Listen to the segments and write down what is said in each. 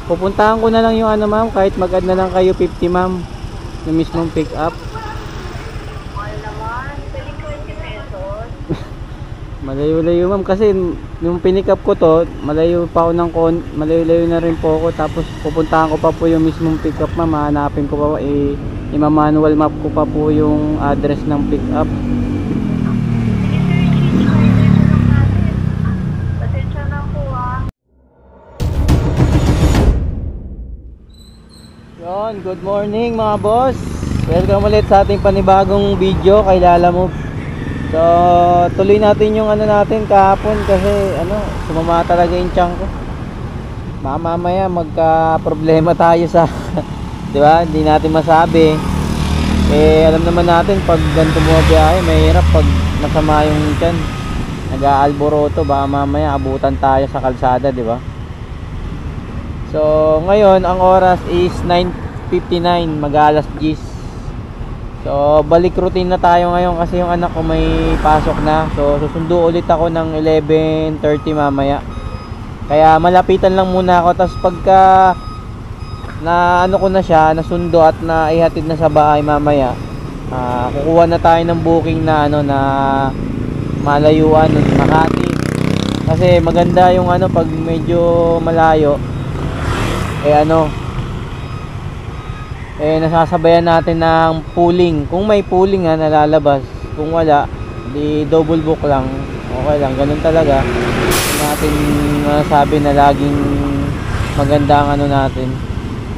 Pupuntahan ko na lang yung ano ma'am, kahit mag-add na lang kayo 50 ma'am, yung mismong pick up. Mahal naman, pwedeng 20 pesos. Malayo-layo ma'am, kasi yung pinick up ko to, malayo pa ako malayo-layo na rin po ako. Tapos pupuntahan ko pa po yung mismong pick up ma'am, hahanapin ko pa, ima-manual map ko pa po yung address ng pick up. Yon, good morning mga boss. Welcome ulit sa ating panibagong video kay Lalamove. So, tuloy natin yung ano natin kahapon kasi sumama talaga yung tiyan ko. Mamaya magka-problema tayo sa 'di ba? Hindi natin masabi. Alam naman natin pag ganito bumabiyahe, mahirap pag masama yung tiyan. Nag-aalboroto, baka mamaya abutan tayo sa kalsada, 'di ba? So ngayon ang oras is 9:59, mag-alas 10. So balik routine na tayo ngayon kasi yung anak ko may pasok na. So susundo ulit ako ng 11:30 mamaya. Kaya malapitan lang muna ako, tapos pagka na ko na siya, nasundo at naihatid na sa bahay mamaya, kukuha na tayo ng booking na na malayuan, Makati. Kasi maganda yung pag medyo malayo, nasasabayan natin ng pooling. Kung may pooling nalalabas. Kung wala, di double book lang. Okay lang, ganun talaga. Hindi natin masasabi na laging maganda ang natin.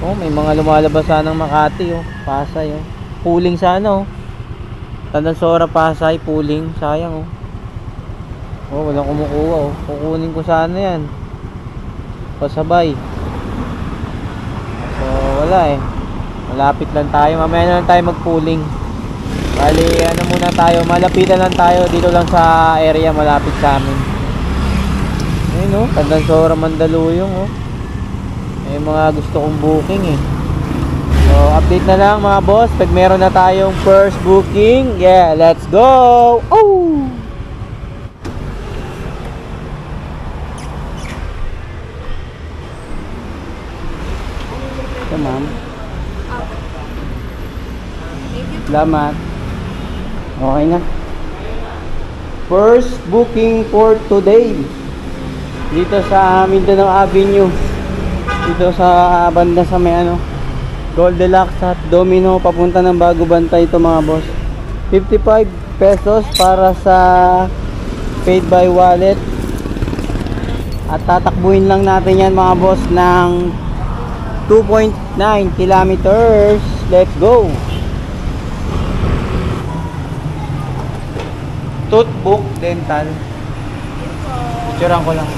May mga lumalabas sana ng Makati, Pasay, pooling sana, Tandansora, Pasay, pooling, sayang, walang kumukuha, kukunin ko sana yan, pasabay. So wala malapit lang tayo, mamaya na lang tayo mag-pooling. Bali muna tayo, malapitan lang tayo dito lang sa area malapit sa amin. Ayun Tandansora, Mandaluyong, may mga gusto kong booking So update na lang mga boss pag meron na tayong first booking. Yeah, let's go. Oh! Ito ma'am. Salamat. Okay na. First booking for today dito sa Mindanao Avenue, dito sa banda sa may Goldilocks at Domino papunta ng Bago Bantay. Ito mga boss, 55 pesos para sa paid by wallet, at tatakbuhin lang natin yan mga boss ng 2.9 kilometers. Let's go. Toothbook Dental, picturean ko lang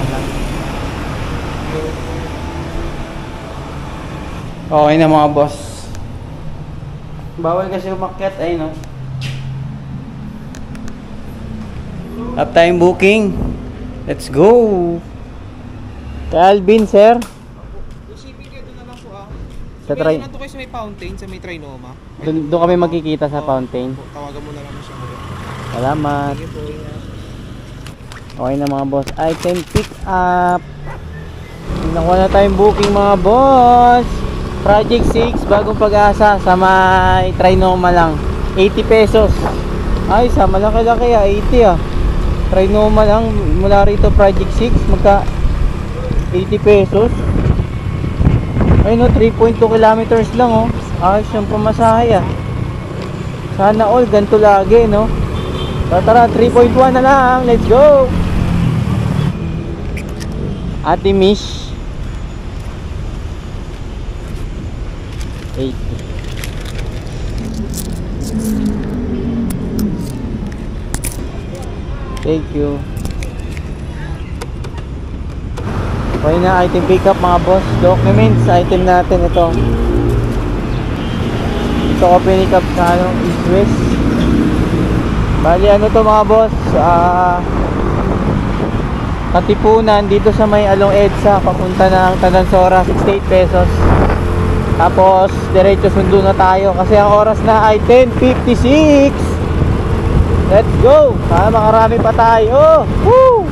okay na mga boss. Bawal kasi umakyat, Up time booking. Let's go. Alvin sir, Shipping kayo doon na lang po sa try. Nandito kayo sa may fountain, sa may Trinoma. Doon kami magkikita sa fountain. Tawagan mo na lang siya ngayon. Salamat. Sige po. Okay na mga boss, item pick up. Nakuha na tayong booking mga boss. Project 6, Bagong Pag-asa, sa may Trinoma lang, 80 pesos. Ay, sa malaki-laki 80 Trinoma lang, mula rito Project 6, magka 80 pesos. Ay 3.2 kilometers lang ayos yung pamasahe Sana all ganito lagi Tara, 3.1 na lang, let's go. Ate Mish 80. Thank you. Okay na, item pick up mga boss. Documents, item natin ito. Ito ko pinick up sa East West. Bali to mga boss, Katipunan dito sa may Along EDSA papunta ng Tandansora, 68 pesos. Tapos diretso sundo na tayo kasi ang oras na ay 10:56. Let's go. Sana makarami pa tayo. Woo!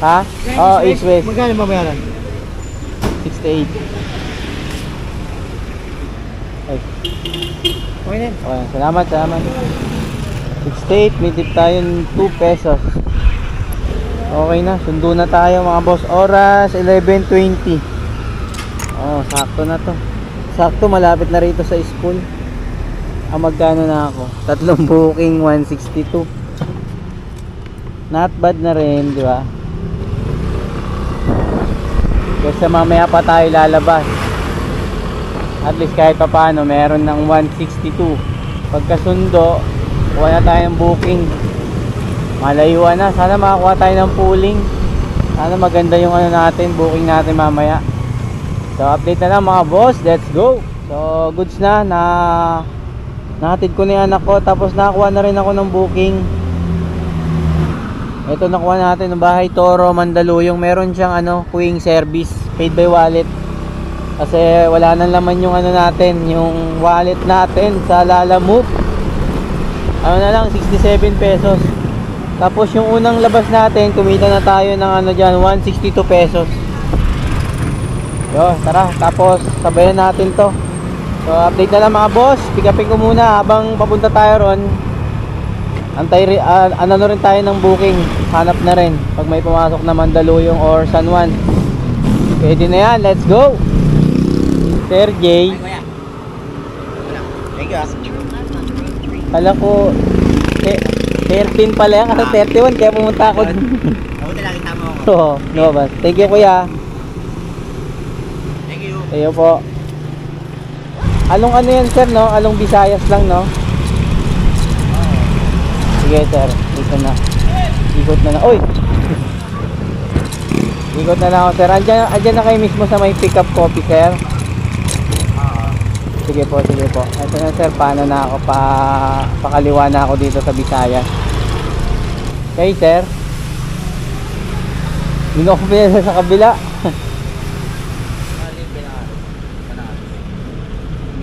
Ha? Oo, east-west. Magkano mabayaran? 68. Ay, Okay na. okay. Salamat. 68, may tip tayo ng 2 pesos. Okay na, sundo na tayo mga boss. Oras 11:20. Oh, sakto na to. Sakto, malapit na rito sa school. Magkano na ako? 3 booking, 162. Not bad na rin, di ba? Kasi mamaya pa tayo lalabas. At least kahit pa paano, meron ng 162. Pagkasundo, kuha na tayo ng booking. Malayuan na. Sana makakuha tayo ng pooling. Sana maganda yung ano natin, booking natin mamaya. So update na lang mga boss. Let's go. So goods na. Nahatid ko na yung anak ko. Tapos nakakuha na rin ako ng booking. Ito nakuha natin ng bahay Toro, Mandaluyong. Meron siyang queuing service, paid by wallet. Kasi wala nang laman yung natin, yung wallet natin sa Lalamove. Na lang, 67 pesos. Tapos yung unang labas natin, kumita na tayo ng dyan, 162 pesos. Yo, tara, tapos sabayan natin to. So update na lang mga boss. Pick upin ko muna habang papunta tayo ron. Ano rin tayo ng booking. Hanap na rin pag may pumasok na Mandaluyong or San Juan. Pwede na yan, let's go Sir J. Thank you. Kala ko 13 pala yan, kasi 31 kaya pumunta ako dun. Ako talaga tama ako. Oo, no ba? Thank you kuya. Thank you. Tayo po. Along yan sir, no? Along Visayas lang, no? Sige sir, dito na. Ikot na. Uy! Ikot na lang ako sir. Andyan na kayo mismo sa may pick up copy sir. Sige po. Ito na sir, paano na ako pakaliwa na ako dito sa Visayas. Okay sir. Hindi ako pinasa sa kabila.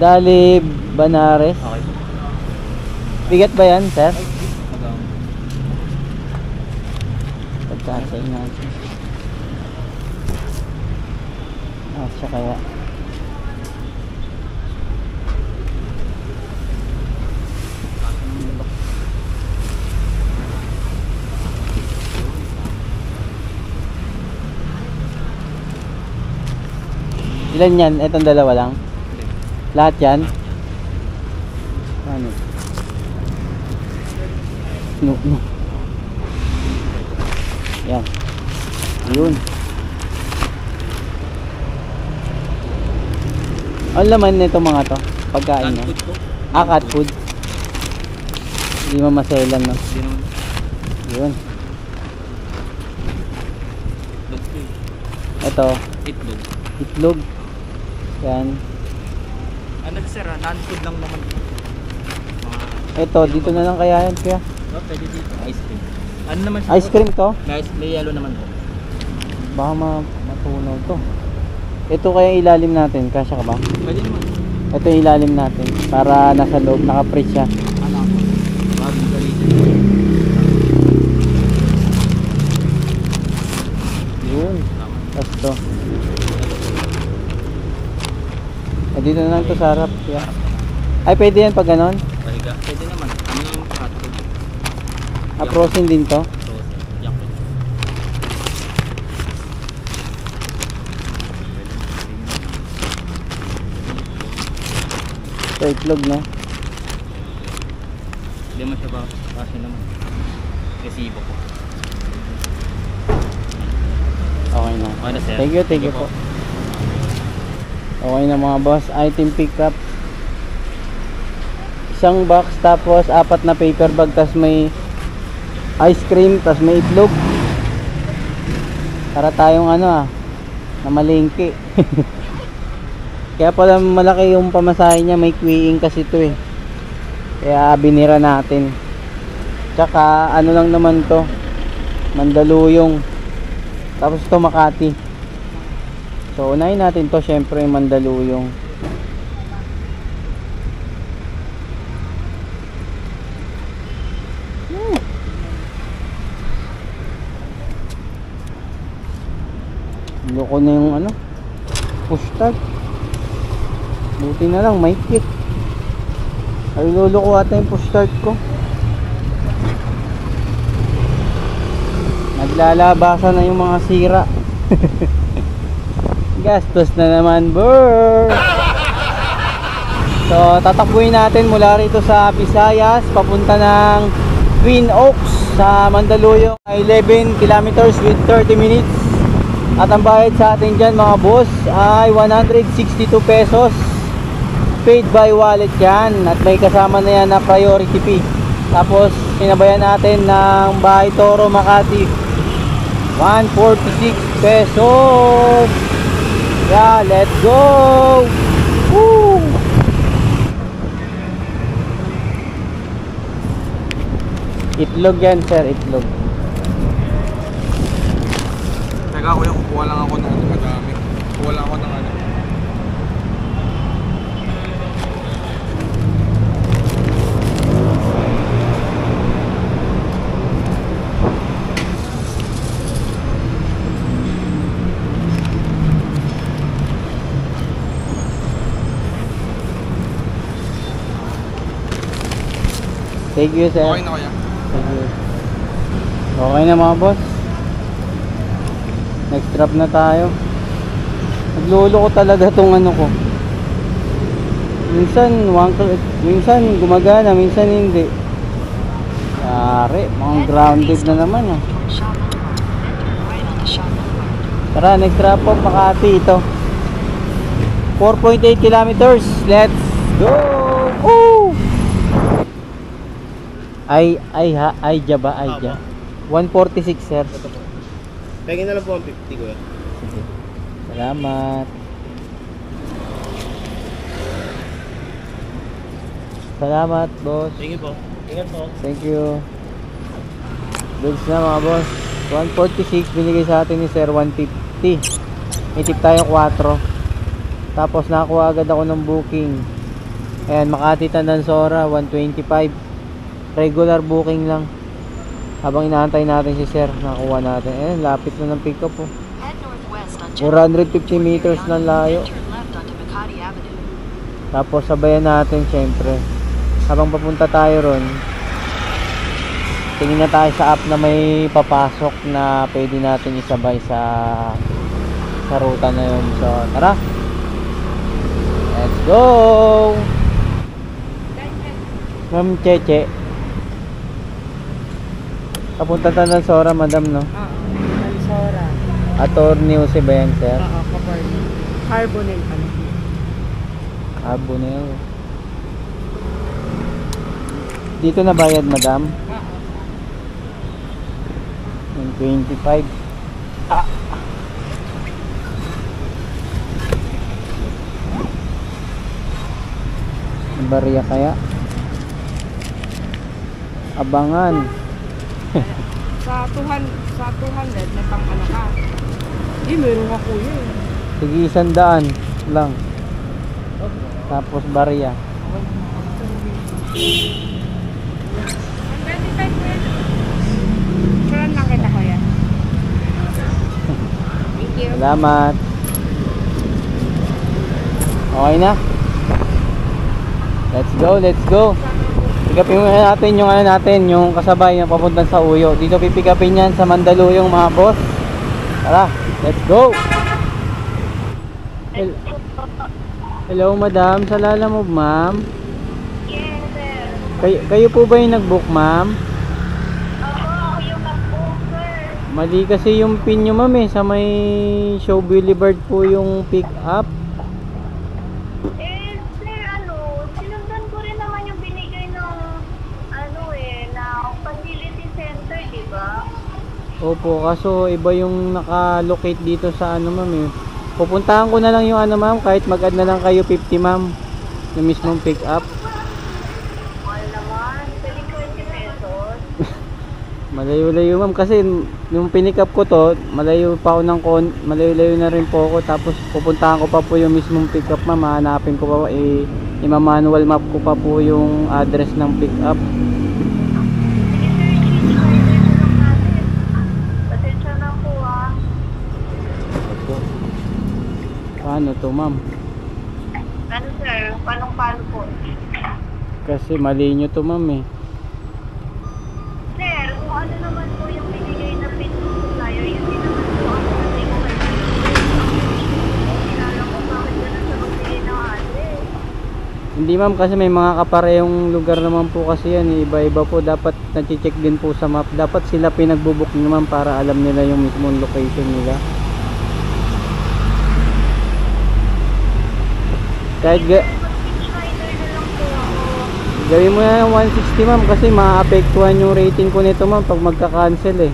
Dalib Banares. Okay. Bigat ba yan sir? Pagkasay natin. Siya kaya. Ilan yan? Itong dalawa lang? Lahat yan? Ano? No. Yan. Yun. Ang laman nito mga to? Pagkain niya? Cat food. Hindi mamaselan, no? Yun. Ito. Itlog. Yan. Sir, non-food lang naman. Ito, dito na lang kaya yan kaya. Pwede dito. Ice cream. Ano naman siya? Ice cream to? May yellow naman po. Baka matunaw to. Ito kaya ilalim natin. Kasya ka ba? Pwede naman. Ito yung ilalim natin. Para nasa loob, naka-freeze siya. Ano? Bagong galitin. Yun. Tapos to. Dito na lang to sa harap. Yeah. Ay, pwede yan pag ganon? Pwede naman. Ano yung hot food? Frozen din to? Yak. Ito itlog, no? Hindi mo siya ba? Kasi naman. Resibo po. Okay na. Okay na sir. Thank you po. Okay na mga boss. Item pickup. Isang box tapos 4 na paper bag, tapos may ice cream, tapos may itlog. Para tayong na malingki. Kaya pala malaki yung pamasahe niya, may queuing kasi ito eh. Kaya binira natin. Tsaka ano lang naman to, Mandaluyong. Tapos to Makati. So unahin natin to, syempre Mandaluyong. Loko na yung ano, push start. Buti na lang may kit. Ay luloko ata yung push start ko. Naglalabasan na yung mga sira. Gastos na naman, brr. So tatakbuhin natin mula rito sa Visayas papunta ng Twin Oaks sa Mandaluyong, 11 kilometers with 30 minutes. At ang bayad sa atin dyan mga boss ay 162 pesos. Paid by wallet yan. At may kasama na yan na priority fee. Tapos sinabayan natin ng Bahay Toro Makati, 146 pesos. Yeah, let's go. Woo! Itlog yan sir, itlog. Teka kuya, kukuha lang ako ng madami. Kukuha lang ako ng ano. Thank you sir. Okay na kuya. Thank you. Okay na mga boss. Next drop na tayo. Naglolo ko talaga tong ano ko. Minsan gumagana, minsan hindi. Yari, mga grounded na naman ah. Tara, next drop po Makati ito. 4.8 kilometers. Let's go! Woo! Ay ba? 146 sir. Pengin na lang po ang 50 ko. Sige. Salamat. Salamat, boss. Sige po. Ingat po. Thank you. Goods na mga boss. 146 binigay sa atin ni Sir 150. May tip tayo 4. Tapos nakakuha agad ako ng booking. Ayan, Makati Tandansora 125. Regular booking lang. Habang inaantay natin si Sir, nakuha natin. Ayan, lapit na ng pick up oh. 450 meters na layo. Tapos sabayan natin syempre. Habang papunta tayo ron, tingin na tayo sa app na may papasok na pwede natin isabay sa ruta na yun. So tara, let's go. Ma'am Cheche, papunta tayo ng Sora madam no? Tansora. Attorney Jose ba yan sir? Oo, Capernaum. Carbonel pala. Abunel. Dito na bayad madam? Oo. 25. Ah. Barya kaya? Abangan. Sa 200 may pang ano ka. Hindi, meron ka kuya eh. Sige 100 lang. Tapos barya. Saan lang kita kuya? Thank you. Salamat. Okay na. Let's go, let's go. Pick-upin muna natin yung ano natin, yung kasabay na papunta sa Uyo. Dito pipick-upin yan sa Mandaluyong mga boss. Tara, let's go. Hello madam, sa Lalamove ma'am. Yes, sir. Kayo po ba yung nag-book ma'am? Ako yung nag-book, sir. Mali kasi yung pin nyo ma'am eh, sa may Show Boulevard po yung pick-up. Eh, sir, sinundan ko rin naman yung binigay ng, na facility center, di ba? Opo, kaso iba yung naka-locate dito sa ano ma'am eh. Pupuntahan ko na lang yung ano ma'am, kahit mag-add na lang kayo 50 ma'am. Yung mismong pick-up. Mahal naman, pwede 20 pesos. Malayo-layo ma'am kasi yung pinick up ko to, malayo pa ako malayo-layo na rin po ako. Tapos pupuntahan ko pa po yung mismong pick up ma'am. Hahanapin ko pa ima-manual map ko pa po yung address ng pick up. Sige, sir, i-driver ko lang natin. Pasensya na po, ah. Opo. Paano to, ma'am? Ano sir? Paano po? Kasi mali nyo to, ma'am eh. Sir, kung ano naman po yung binigay na pin ng supplier, yun din naman po ang sabi ko kay Kilala ko bakit ganun sa magbigay ng address. Hindi, ma'am, kasi may mga kaparehong lugar naman po kasi yan eh. Iba-iba po, dapat na-check din po sa map. Dapat sila pinagbubook naman para alam nila yung mismong location nila. Kahit Mag-Schneider na lang po ako. gawin mo na yung 160, ma'am, kasi maapektuhan yung rating ko nito, ma'am, pag magka-cancel eh.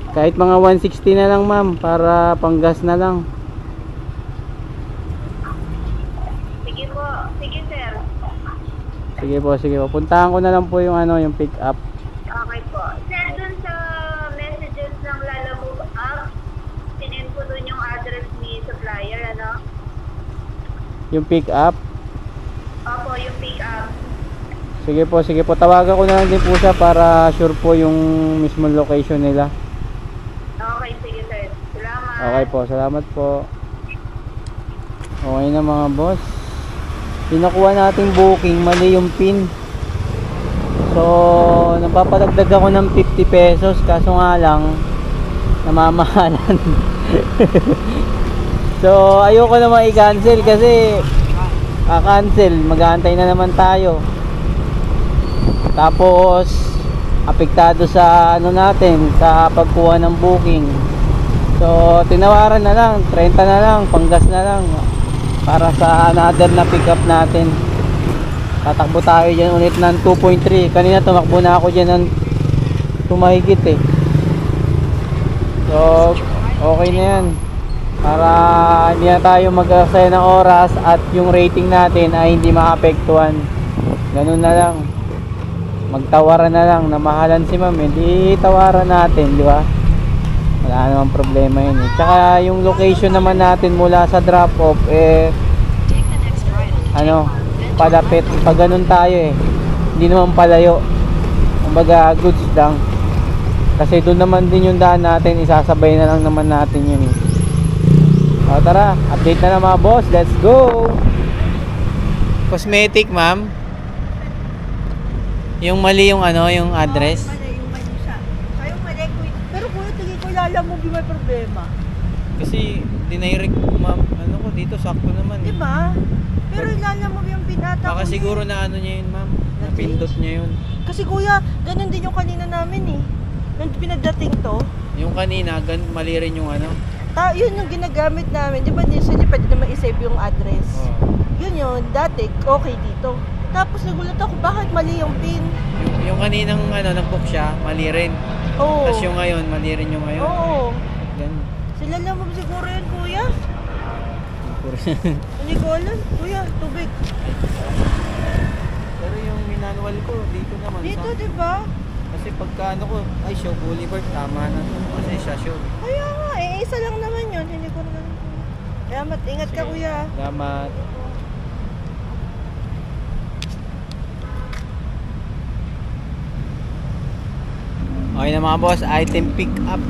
Kahit mga 160 na lang, ma'am, para panggas na lang. Sige po. Sige sir. Sige po, sige po. Puntahan ko na lang po yung ano, yung pick up. Okay po. Sir, dun sa messages ng Lalamove app, sinin ko dun yung address ni supplier, ano? Yung pick up. Opo, yung pick up. Sige po. Tawagan ko na lang din po siya para sure po yung mismong location nila. Okay, sige sir. Salamat. Okay po, salamat po. Okay na mga boss. Pinakuha nating booking, mali yung pin. So, napapadagdag ako ng 50 pesos, kaso nga lang namamahalan. So, ayoko naman i-cancel kasi cancel, mag-aantay na naman tayo. Tapos apektado sa ano natin, sa pagkuha ng booking. So, tinawaran na lang, 30 na lang, panggas na lang para sa another na pick up natin. Tatakbo tayo dyan ulit ng 2.3. Kanina tumakbo na ako dyan ng tumahigit eh. So, okay na yan. Para hindi na tayo mag-asaya ng oras at yung rating natin ay hindi maapektuhan. Ganun na lang. Magtawaran na lang. Namahalan si ma'am. Hindi tawaran natin, di ba? Wala namang problema yun eh. Tsaka yung location naman natin mula sa drop off ano, palapit. Pag ganun tayo eh, hindi naman palayo. Kumbaga goods lang. Kasi doon naman din yung daan natin, isasabay na lang naman natin yun eh. O tara, update na mga boss. Let's go. Cosmetic, ma'am. Yung mali yung ano, yung address. Mali yung mali siya. Kayo mali ko. Pero kuya, tingin ko Lalamove yung may problema. Kasi dinirect ko, ma'am. Ano ko dito, sakto naman eh. Diba? Pero Lalamove yung pinata ko. Baka siguro na ano niya yun, ma'am. Napindot niya yun. Kasi kuya, ganun din yung kanina namin eh. Nung pinagdating to, Yung kanina, mali rin yung ano. yun yung ginagamit namin. Di ba usually pwede naman i-save yung address. Oh. Yun, dati okay dito. Tapos nagulat ako, bakit mali yung pin? Yung kaninang ano, nag-book siya, mali rin. Oo. Tapos yung ngayon, mali rin yung ngayon. Oo. Ganun. Sila naman siguro yun, kuya. Hindi ko alam. Kuya, tubig. Pero yung manual ko, dito naman. Dito, sa, di ba? kasi pagka ano ko, ay Shaw Boulevard, tama na to. Kasi siya Shaw. Kaya nga, isa lang naman yun. Hindi ko naman. Kaya ingat ka, Sige. kuya. Salamat. Okay na mga boss, item pick up.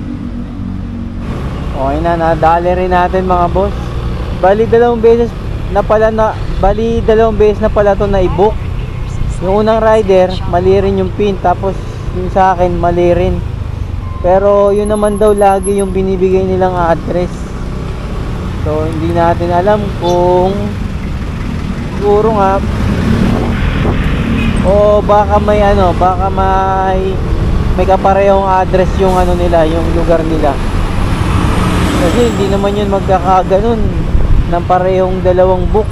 Okay na, nadali rin natin mga boss. Bali dalawang beses na pala to na i-book. Yung unang rider, mali rin yung pin, tapos yung sa akin, mali rin. Pero yun naman daw lagi yung binibigay nilang address. So hindi natin alam kung siguro nga o baka may ano, baka may kaparehong address yung ano nila, yung lugar nila. Kasi hindi naman yun magkakaganon ng parehong dalawang book.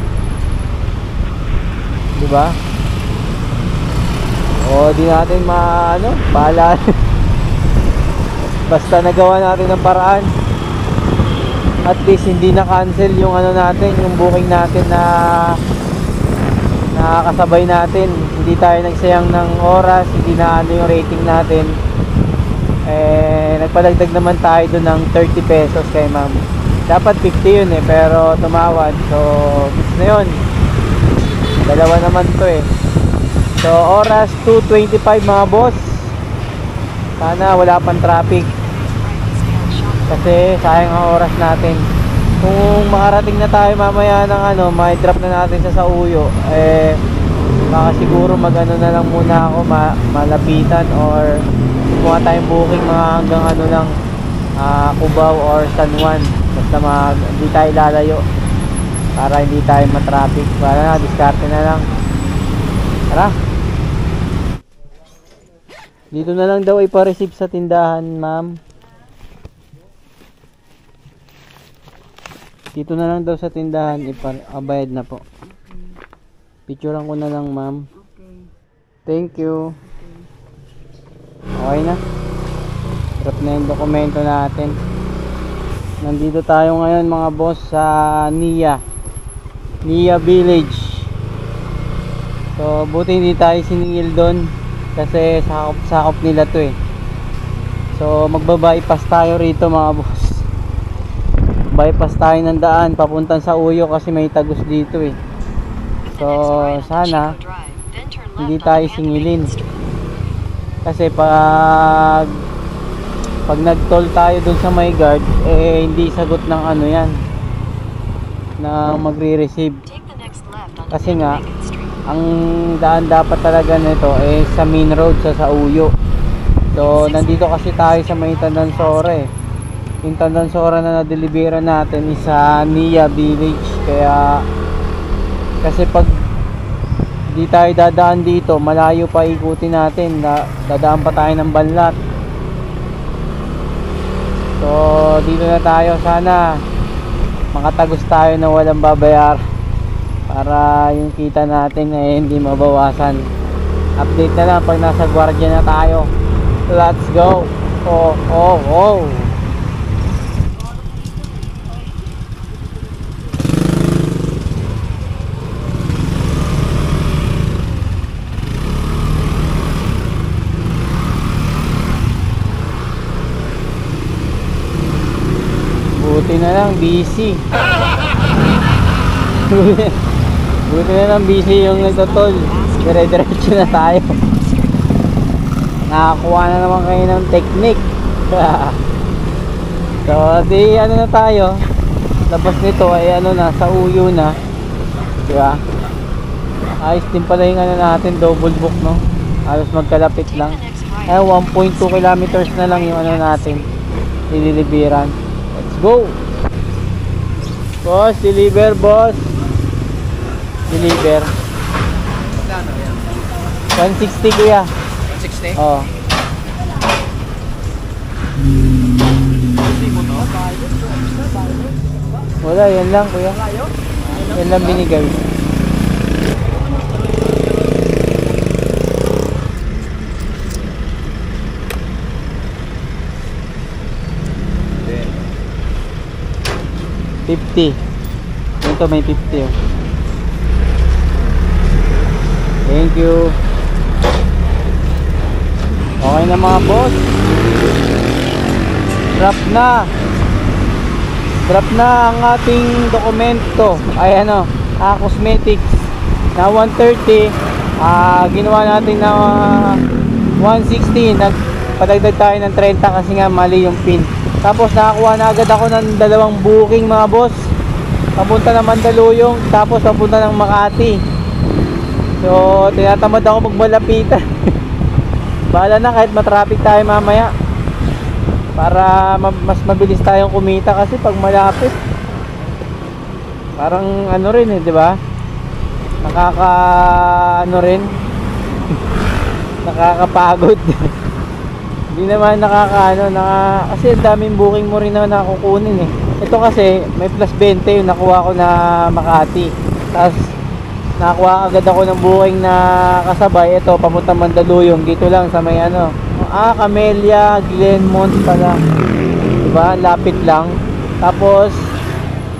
Diba? O di natin bahala. Basta nagawa natin ng paraan. At least hindi na cancel yung ano natin, yung booking natin na nakakasabay natin. Hindi tayo nagsayang ng oras, hindi na ano yung rating natin. Nagpadagdag naman tayo doon ng 30 pesos kay ma'am. Dapat 50 yun eh, pero tumawad. So, gusto na yun. Dalawa naman to eh. So, oras 2:25 mga boss. Sana wala pang traffic. Kasi sayang ang oras natin. Kung makarating na tayo mamaya ng ano, may drop na natin sa Sauyo, eh baka siguro magano na lang muna ako, malapitan or kuha tayong booking mga hanggang ano lang, Cubao or San Juan. Basta hindi tayo lalayo para hindi tayo matraffic. Para na, diskarte na lang. Tara. Dito na lang daw ipa-receive sa tindahan, ma'am. Dito na lang daw sa tindahan bayad na po. Picturean ko na lang, ma'am. Okay. Thank you. Okay na. Drop na yung dokumento natin. Nandito tayo ngayon mga boss sa Nia Village. So buti hindi tayo siningil doon kasi sakop nila to eh. So magba-bypass tayo rito mga boss. Bypass tayo ng daan papuntang sa Uyo kasi may tagos dito eh. So sana hindi tayo singilin. Kasi pag nag-toll tayo dun sa may guard, eh hindi sagot ng ano yan, na magre-receive. Kasi nga ang daan dapat talaga nito eh sa main road sa Sauyo. So nandito kasi tayo sa may Tandansora eh. Yung Tandansora na na-delibera natin is sa Nia Village. Kaya kasi pag di tayo dadaan dito, malayo pa ikutin natin, dadaan pa tayo ng Banlat. So dito na tayo, sana makatagos tayo na walang babayar para yung kita natin eh hindi mabawasan. Update na lang pag nasa gwardiya na tayo. Let's go. Oh. Buti na lang busy. Buti na lang busy yung nagtotol. Dire-diretso na tayo. Nakakuha na naman kayo ng technique. So di ano na tayo, labas nito ay ano na, sa Uyo na, diba? Ayos din pala yung ano natin, double book no, halos magkalapit lang. 1.2 kilometers na lang yung ano natin, nililiberan. Let's go boss, deliver boss, deliver. 160 kuya. 160? Oo. Wala, yan lang kuya. Yan lang binigay. $50. Ito may 50 oh. Thank you. Okay na mga boss. Drop na ang ating dokumento. Ay ano, cosmetics na 130. Ginawa natin na 160. Nagpadagdag tayo ng 30 kasi nga mali yung pin. Tapos nakakuha na agad ako ng 2 booking mga boss. Papunta ng Mandaluyong, tapos papunta ng Makati. So tinatamad ako magbalapitan. Bahala na kahit matraffic tayo mamaya, para mas mabilis tayong kumita. Kasi pag malapit parang ano rin eh, di ba? Ano rin nakakapagod. Hindi naman kasi ang daming booking mo rin na nakukunin eh. Ito kasi may plus 20 yung nakuha ko na Makati. Tapos nakakuha agad ako ng booking na kasabay. Ito papunta Mandaluyong, dito lang sa may ano, Camellia, Glenmont pala, diba? Lapit lang. Tapos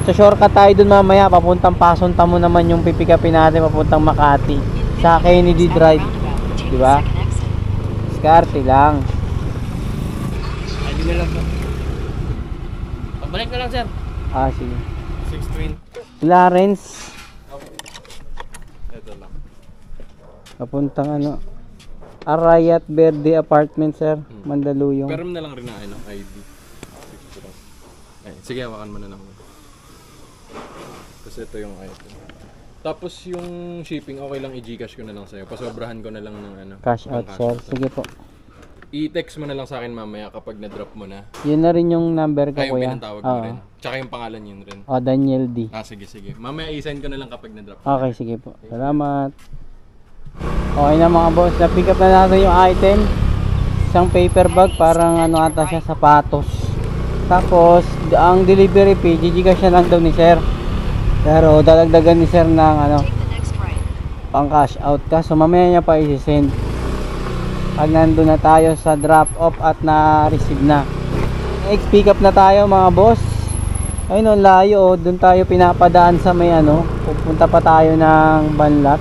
sa shortcut tayo dun mamaya, papuntang Pasunta mo naman yung pipikapin natin papuntang Makati sa Kennedy Drive, diba? Diskarte lang. Ay, di na lang po. Pagbalik na lang sir. Sige. 620. Clarence Ito lang. papuntang ano, Arayat Verde Apartment sir, Mandaluyong. Pero na lang rin na ID. 250 lang. Ay, sige, hawakan mo na lang. Tapos ito yung item. Tapos yung shipping, okay lang i-Gcash ko na lang sa'yo. Pasobrahan ko na lang ng ano. Cash out, sir. Sige po. I-text mo na lang sa akin mamaya kapag na-drop mo na. Yun na rin yung number ko, Ay, yung kuya. pinatawag mo rin. Tsaka yung pangalan yun rin. Daniel D. Sige, sige. Mamaya i-send ko na lang kapag na-drop. Okay, sige po. Salamat. Okay na mga boss. Na-pick up na natin yung item. Isang paper bag. Parang ano ata siya, sapatos. Tapos, ang delivery fee, Gcash na lang daw ni sir. Pero dadagdagan ni sir ng ano, pang cash out ka. So mamaya niya pa i-send. Pag nandun na tayo sa drop off at na-receive na. Next pick up na tayo mga boss. Ayun, ang layo. Doon tayo pinapadaan sa may ano. Pupunta pa tayo ng Banlac.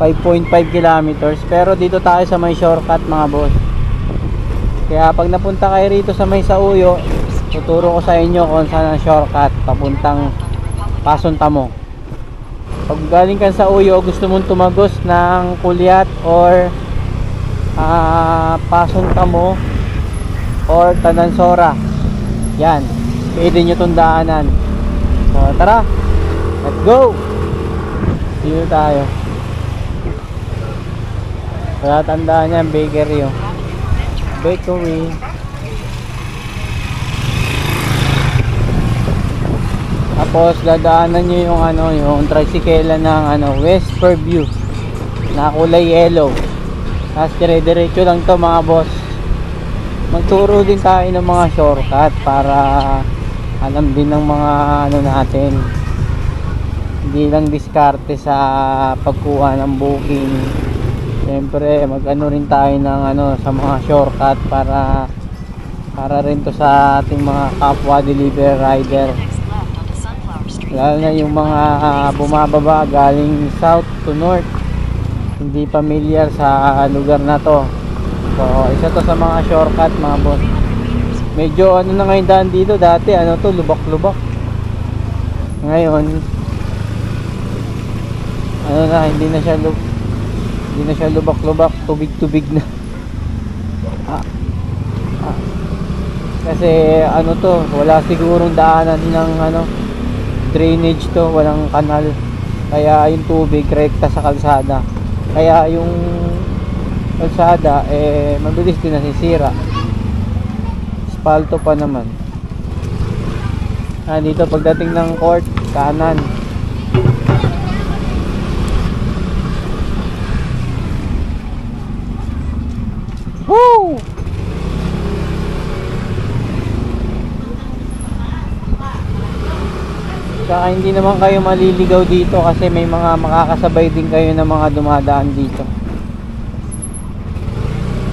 5.5 kilometers. Pero dito tayo sa may shortcut mga boss. Kaya pag napunta kayo rito sa may Sauyo, tuturo ko sa inyo kung saan ang shortcut papuntang Pasontamo. Pag galing ka sa Uyo, gusto mong tumagos ng Kulyat or Pasontamo or Tanansora, yan, pwede nyo itong daanan. So tara, let's go. Dito tayo. Kaya tandaan yan, bakery oh. Bakery. Tapos dadaanan nyo yung ano, yung tricycle ng ano, West Fairview na kulay yellow. Tapos dire-diretso lang to mga boss. Magturo din tayo ng mga shortcut para alam din ng mga ano natin. Hindi lang diskarte sa pagkuha ng booking. Siyempre mag-ano rin tayo ng ano sa mga shortcut para rin to sa ating mga kapwa delivery rider. Lalo na yung mga bumababa galing south to north, hindi familiar sa lugar na to. So isa to sa mga shortcut mga boss. Medyo ano na ngayon daan dito, dati ano to, lubak-lubak. Ngayon ano na, hindi na siya lubak-lubak, tubig-tubig na. Kasi ano to, wala sigurong daanan ng ano, drainage to, walang kanal. Kaya yung tubig rekta sa kalsada. Kaya yung kalsada mabilis din nasisira. Espalto pa naman. Dito pagdating ng court, kanan. Woo! Saka hindi naman kayo maliligaw dito kasi may mga makakasabay din kayo ng mga dumadaan dito.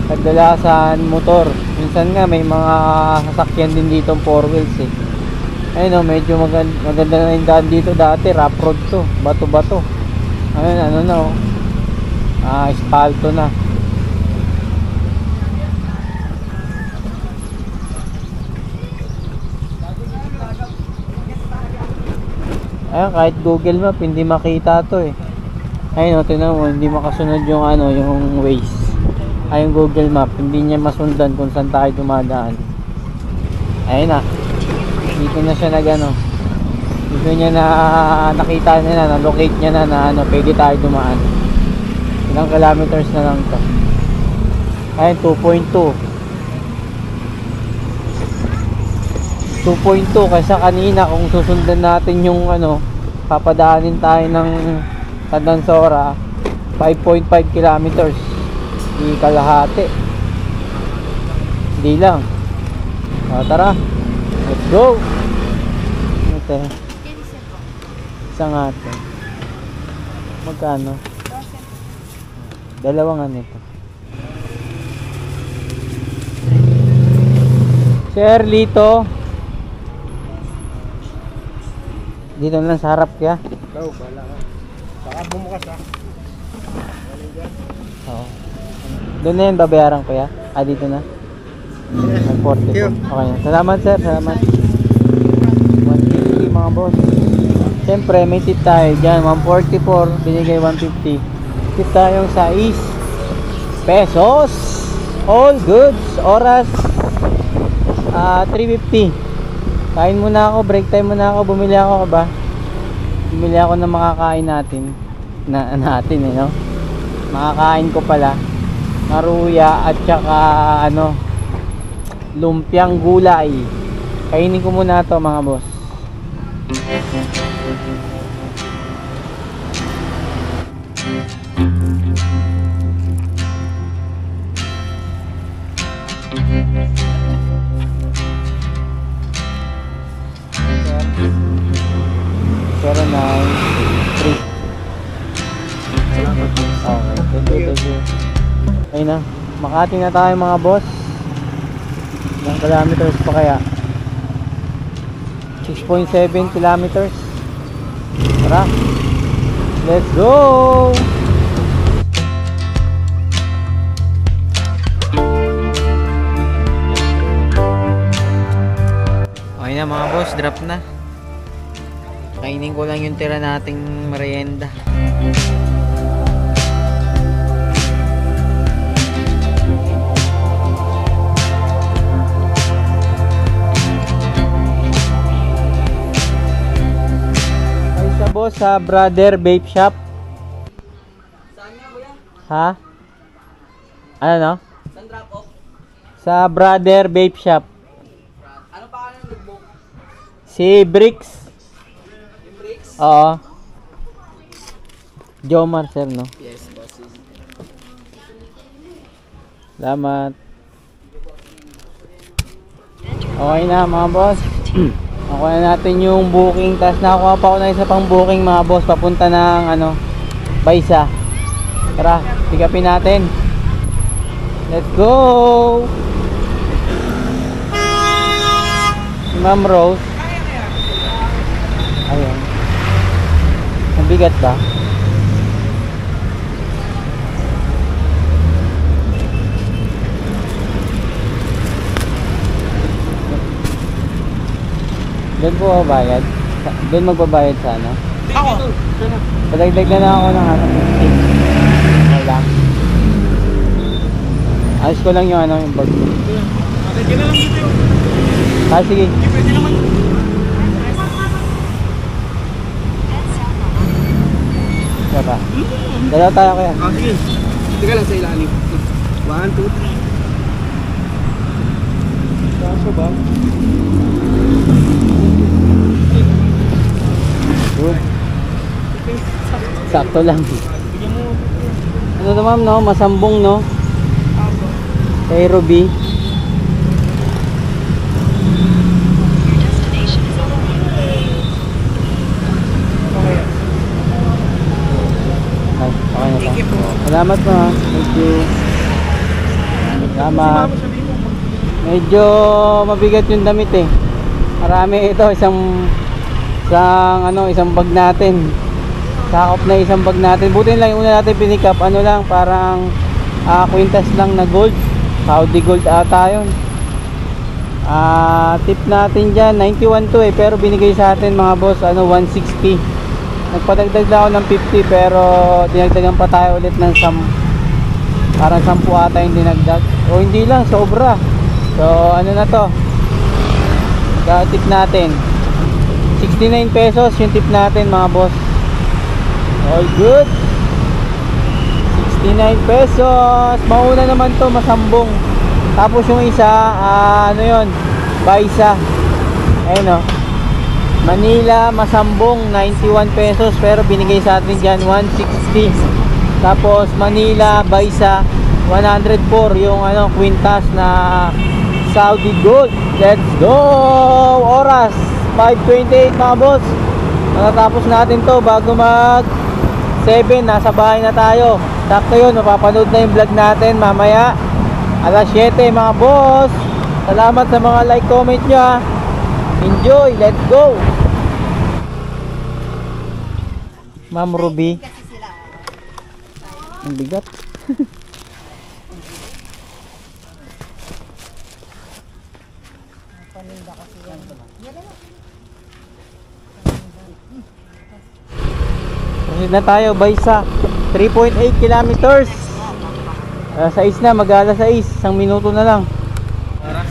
Kadalasan motor. Minsan nga may mga sasakyan din dito 4 wheels eh. Ayun o, medyo maganda na yung daan dito dati. Rough road to. Bato-bato. Ayun, ano na o. Espalto na. Ayun, kahit Google Map hindi makita to eh. Ayun o, tingnan mo, hindi makasunod yung ano, yung Waze. Yung Google Map, hindi niya masundan kung saan tayo dumadaan. Ayun na. Dito na siya nagano. Dito niya na nakita niya na locate niya na ano, pwede tayo dumaan. Ilang kilometers na lang to. Ayun, 2.2. 2.2 kaysa kanina kung susundan natin yung ano, papadaanin tayo ng Tanansora, 5.5 kilometers. Di kalahati. Hindi lang. Tara. Let's go. Ito. Isang atin. Magkano? Dalawang ano ito. Sir, Lito. Dito lang sa harap kaya? Ikaw, bala ka. Baka bumukas ha. Oo. Doon na yun, babayaran ko ya? Dito na? 140 po. Okay na. Salamat sir, salamat. 150 mga boss. Siyempre, may tip tayo dyan. 144, binigay 150. Tip tayong sa pesos. All goods, oras. 350. Kain muna ako, break time muna ako. Bumili ako ba? Bumili ako ng makakain natin. Natin no? Makakain ko pala. Maruya at saka ano, lumpiang gulay. Kainin ko muna to mga boss. Pero 9, 3. Okay, thank you. Ayun na, Makati na tayo mga boss. Ilang kilometers pa kaya? 6.7 kilometers. Tara, let's go! Okay na mga boss, drop na. Kainin ko lang yung tira nating merienda. Ay sa boss, sa Brother Vape Shop. Saan nga kuya? Ha? Ano no? Saan drop off? Sa Brother Vape Shop. Ano pa kayo nag-book? Si Bricks. Yung bricks? Oo. Jomar sir no? Yes, boss. Salamat. Okay na mga boss. Nakuha na natin yung booking. Tapos nakuha pa ako na isa pang booking mga boss. Papunta ng ano, Baysa. Tara, pick upin natin. Let's go! Si Ma'am Rose. Ayun. Ang bigat ba? Doon po ako bayad? Doon magbabayad sa ano? Ako! Padagdag na lang ako ng ano, 50. Wala. Ayos ko lang yung ano, yung bag ko. Pwede na lang dito yun. Ah, sige. Pwede naman. Kaya pa. Dalaw tayo kaya. Sige. Teka lang sa ilalim. 1, 2, 3. Kaso ba? Good. Sakto lang. Ano na ma'am no? Masambong no? Kay Ruby. Ay, okay na to. Salamat po ha. Thank you. Salamat. Medyo mabigat yung damit eh. Marami ito, isang bag natin. Sakop na isang bag natin. Buti lang yung una natin pinick up, ano lang, parang kwintas lang na gold. Saudi gold ata yun. Tip natin dyan, 91 to eh, pero binigay sa atin mga boss, 160. Nagpadagdag lang ako ng 50, pero dinagdagan pa tayo ulit ng parang 10 ata yung dinagdag. O hindi lang, sobra. So ano na to, tip natin 69 pesos yung tip natin mga boss. All good. 69 pesos. Mauna naman to, masambong. Tapos yung isa, ano yun, Baysa. Ayun o, Manila, masambong, 91 pesos. Pero binigay sa atin dyan 160. Tapos Manila, Baysa, 104 yung ano, kwintas na Saudi gold. Let's go! Oras 5:28 mga boss. Matatapos natin to bago mag 7. Nasa bahay na tayo. Sakto yun, mapapanood na yung vlog natin mamaya alas 7 mga boss. Salamat sa mga like, comment nyo. Enjoy, let's go. Ma'am Ruby. Ang bigat. Proceed na tayo, Baysa. 3.8 kilometers. 6 na, mag-alas 6. Isang minuto na lang.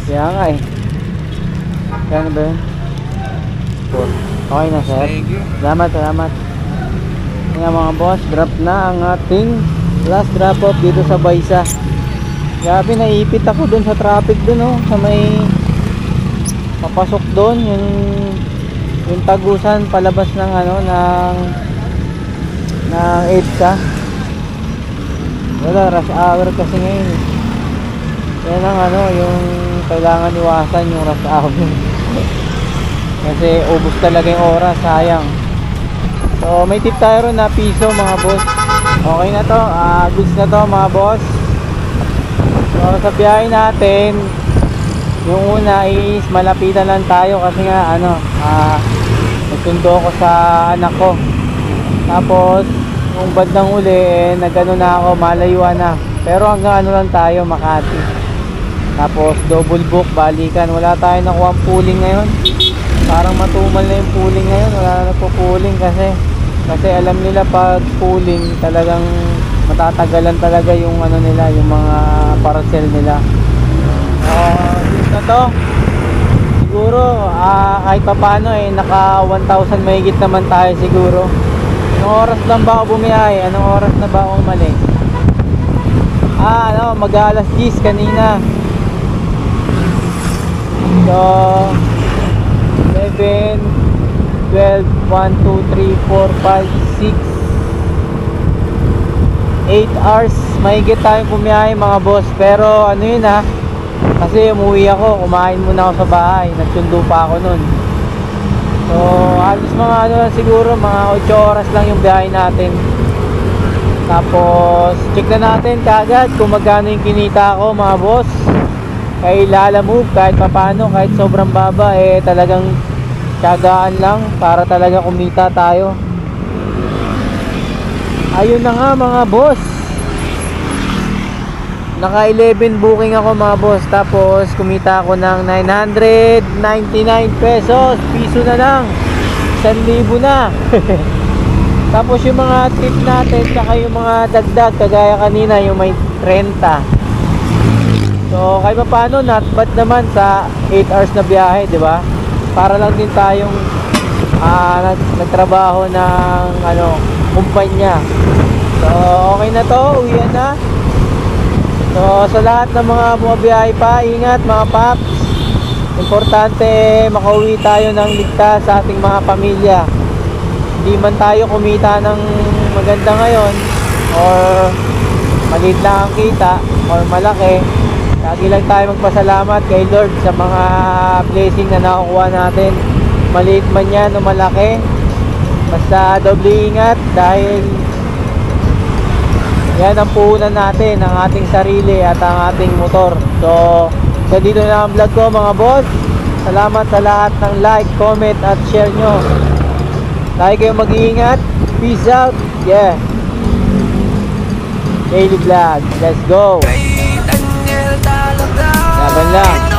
Kaya nga eh. Kaya ba yun? Okay na sir. Thank you. Salamat. Ngayon mga boss, drop na ang ating last drop off dito sa Baysa. Grabe, naipit ako dun sa traffic dun, oh, sa may papasok dun, yung tagusan palabas ng ng EDSA. Wala, rush hour kasi ngayon. Yan ang yung kailangan iwasan, yung rush hour. Kasi ubos talaga yung oras, sayang. So may tip tayo ron na piso mga boss. Okay na to, goods na to mga boss. So sa biyahe natin, yung una is malapitan lang tayo kasi nga nagsundo ko sa anak ko. Tapos yung bandang uli nagano na ako, malayuan na. Pero hanggang lang tayo, Makati. Tapos double book, balikan. Wala tayo nakuha ang pooling ngayon. Parang matumal na yung pooling ngayon. Wala na nagpo-pooling kasi alam nila pag pooling talagang matatagalan talaga yung nila, yung mga parcel nila. Dito na to. Siguro kahit pa paano naka 1,000 mahigit naman tayo siguro. Anong oras lang ba ako bumiyahe? Anong oras na ba ako umalis? Mag-alas 10 kanina. So 11, 12, 1, 2, 3, 4, 5, 6 8 hours mahigit tayong bumiyahe mga boss. Pero yun kasi umuwi ako, kumain muna ako sa bahay, nagsundo pa ako nun. So halos mga siguro mga 8 oras lang yung biyahe natin. Tapos check na natin kagad kung magkano yung kinita ko mga boss. Kay Lalamove, kahit papano, kahit sobrang baba, talagang tiyagaan lang para talaga kumita tayo. Ayun na nga mga boss, naka 11 booking ako mga boss. Tapos kumita ako ng 999 pesos. Piso na lang, 1,000 na. Tapos yung mga tip natin, saka yung mga dagdag, kagaya kanina yung may 30. So kahit pa paano, not bad naman sa 8 hours na biyahe, di ba? Para lang din tayong nagtrabaho ng kumpanya. So okay na to, uwian na. So sa lahat ng mga bumabiyahe pa, ingat mga paps. Importante makauwi tayo ng ligtas sa ating mga pamilya. Hindi man tayo kumita ng maganda ngayon, or maliit lang ang kita, or malaki, lagi lang tayo magpasalamat kay Lord sa mga blessing na nakukuha natin. Maliit man yan o malaki, basta doble ingat, dahil yan ang puhunan natin, ang ating sarili at ang ating motor. So dito na ang vlog ko mga boss. Salamat sa lahat ng like, comment at share nyo. Lagi kayong mag-iingat. Peace out. Yeah, daily vlog, let's go. Laban lang.